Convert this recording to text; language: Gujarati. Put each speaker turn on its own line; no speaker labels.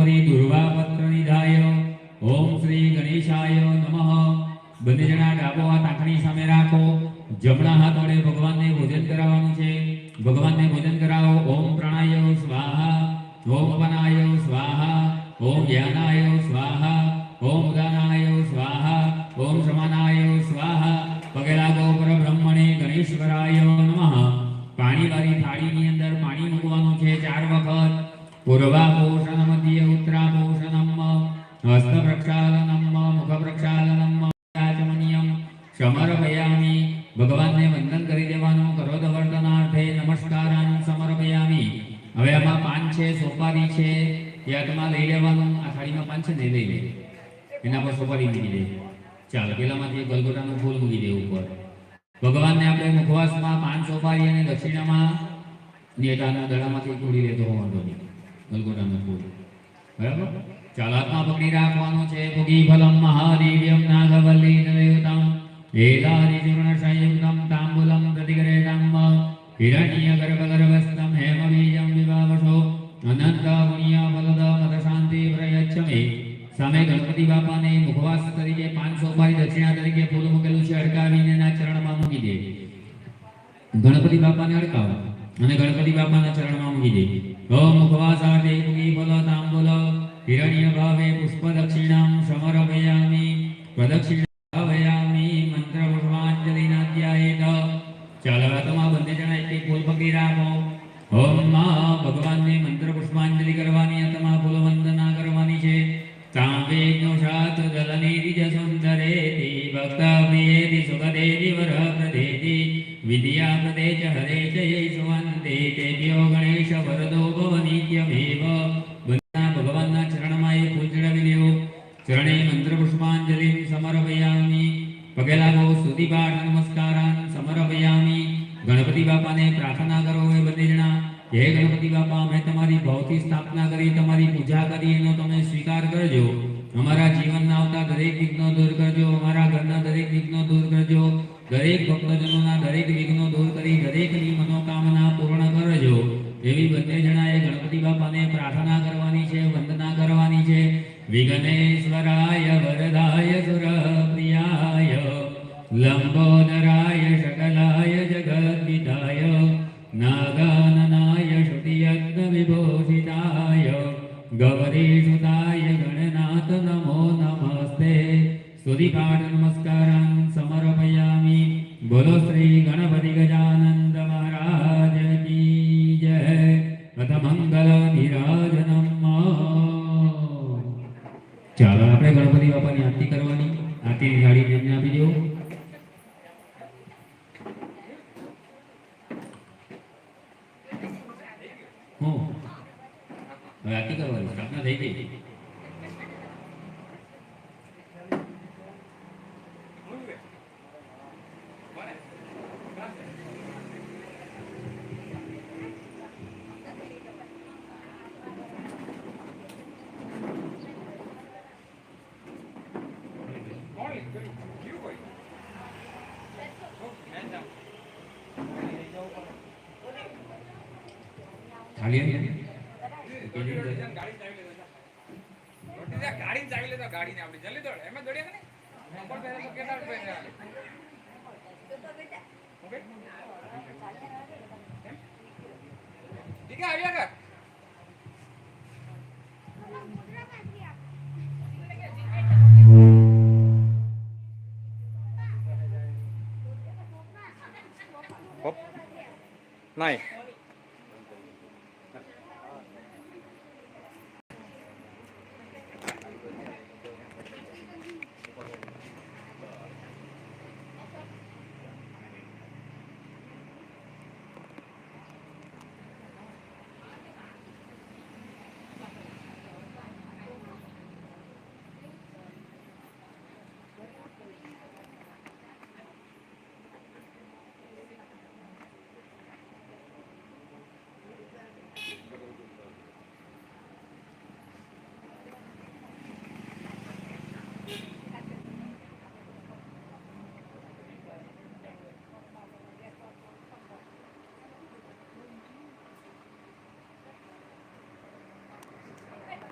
પરી દુર્વા નિધાય ઓમ શ્રી ગણેશાય નમઃ। બંને જણા ડાબો હાથ આંખની સામે રાખો, જમણા હાથ વડે ભગવાનને ભોજન કરાવવાનું છે। ભગવાનને ભોજન કરાવો। ઓમ પ્રાણાય સ્વાહા, ઓમ અપનાય સ્વાહા, ઓમ જ્ઞાનાય સ્વાહા, ઓમ ઉદાનાય સ્વાહા, ઓમ સમાનાય સ્વાહા। પગે લાગો પરબ્રહ્મણે ગણેશ્વરાય નમઃ। પાણીવાળી થાળીની અંદર પાણી મૂકવાનું છે 4 વખત। પૂર્વાપોષણ મધ્ય ઉત્તરાપોષણમ હસ્ત પ્રક્ષાલનમ મુખ પ્રક્ષાલનમ આચમનિયમ સમર્પયામિ। ભગવાનને વંદન કરી દેવાનું। કરોદવર્તનાર્થે નમસ્કારાન સમર્પયામિ। હવે આમાં પાન છે, સોપારી છે, એ હાથમાં લઈ લેવાનું। આ થાળીમાં પાન છે ને લઈ લે, એના પર સોપારી મૂકી દે। ચાલ પેલામાંથી ગલગોટાનું ફૂલ મૂકી દે ઉપર। ભગવાનને આપણે મુખવાસમાં પાન સોપારી અને દક્ષિણામાં નેતાના દડામાંથી તોડી લેતો હોવાનો ગલગોટાનું ફૂલ, બરાબર। ચાલ હાથમાં પકડી રાખવાનું છે। ભોગી ફલમ મહાદેવ્યમ નાગવલ્લી દેવતમ એલારી ચૂર્ણ સંયુક્તમ તાંબૂલમ પ્રતિગ્રહેતમ હિરણ્ય ગર્ભગર્ભસ્થમ હેમ બીજમ વિવાવશો અનંત પુણ્ય ફલદ મત શાંતિ પ્રયચ્છમે। સામે ગણપતિ બાપાને મુખવાસ તરીકે પાન સોપારી દક્ષિણા તરીકે ફૂલ મૂકેલું છે, અડકાવીને એના ચરણમાં મૂકી દે। ગણપતિ બાપાને અડકાવ અને ગણપતિ બાપાના ચરણમાં મૂકી દે। ઓમ મુખવાસાર્થે ભોગી ફલ તાંબૂલ हिरण्य भावे पुष्प दक्षिणां समर्पयामि। प्रदक्षिणावयामि मंत्र पुष्पांजलि नाध्यायेत। चालो हाथમાં બંને જણા એક ફૂલ પકડી રાખો। ઓમ ભગવાન ને મંત્ર પુષ્પાંજલિ કરવાની, હાથમાં ફૂલ વંદના કરવાની છે। તાંબેનો શાત જલનેતિ જ સુંદરેતિ ભક્તપ્રિયેતિ સુખદેતિ વરપ્રદેતિ વિદ્યા પ્રદે ચ હરે ચ યૈષવંતે તેભ્યો ગણેશ વરદો ભવ નિત્યમેવ। ભગવાનના ચરણમાં એક ફૂલ ચડાવી દેવો। ચરણે મંત્ર પુષ્પાંજલિ સમર્પયામિ। પગે લાગો, સ્તુતિ પાઠ નમસ્કારાન સમર્પયામિ। ગણપતિ બાપાને પ્રાર્થના કરો એ બંને જણા। હે ગણપતિ બાપા, અમે તમારી ભાવથી સ્થાપના કરી, તમારી પૂજા કરી, એનો તમે સ્વીકાર કરજો। અમારા જીવનના આવતા દરેક વિઘ્નો દૂર કરજો। અમારા ઘરના દરેક વિઘ્નો દૂર કરજો। દરેક ભક્તજનોના દરેક વિઘ્નો દૂર કરી દરેકની મનોકામના પૂર્ણ કરજો। એવી બંને જણાએ ગણપતિ બાપાને પ્રાર્થના કરવાની છે, વંદના કરવાની છે। વિઘ્નેશ્વરાય વરદાય સુરપ્રિયાય લંબોદરાય શકલાય જગદ્વિદાય નાગાનનાય શ્રુતિયજ્ઞ વિભૂષિતાય ગૌરીસુતાય ગણનાથ નમો નમસ્તે। સ્તુતિ પાઠ નમસ્કારાન સમર્પયામિ। બોલો શ્રી ગણપતિ ગજાનંદ મહારાજ કી જય। અથ મંગલ નિરાજનમ। ચાલો આપણે ગણપતિ બાપાની આરતી કરવાની। આરતીની થાળી એમને આપી દો। હવે આરતી કરવાની, સ્થાપના થઈ ગઈ।
ગાડી ચાવી લેતો ગાડી ને આપડી જલ્દી દોડ એમાં દોડ્યા કે નહીં નંબર પહેલા તો કેતા પહેલા ઓકે ઠીક છે આવ્યા કર